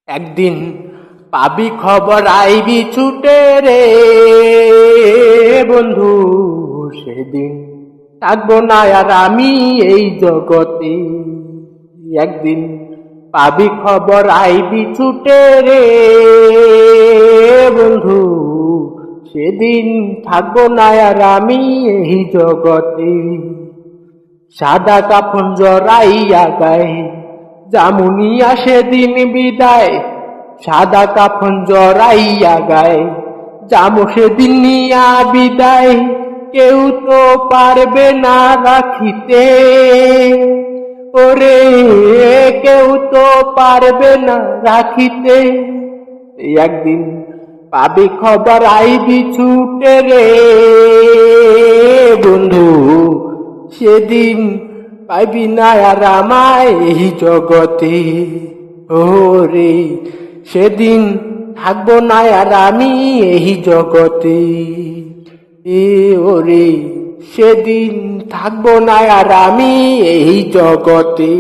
একদিন পাবি খবর আইবি ছুটে রে বন্ধু, সেদিন থাকবো না আর আমি এই জগতে। একদিন পাবি খবর আইবি ছুটে রে বন্ধু, সেদিন থাকবো না আর আমি এই জগতে। সাদা কাফন জড়াইয়া গায়ে জামুনিয়া সেদিন বিদায়, সাদা কাফন জড়াইয়া গায়ে জামু সেদিন নিয়া বিদায়। কেউ তো পারবে না রাখিতে, ওরে কেউ তো পারবে না রাখিতে। একদিন পাবি খবর আইবি ছুটে রে বন্ধু, সেদিন পাইবি না আর আমায় এই জগতে। ওরে সেদিন থাকবো না আর আমি এই জগতে। ওরে সেদিন থাকবো না আর আমি এই জগতে।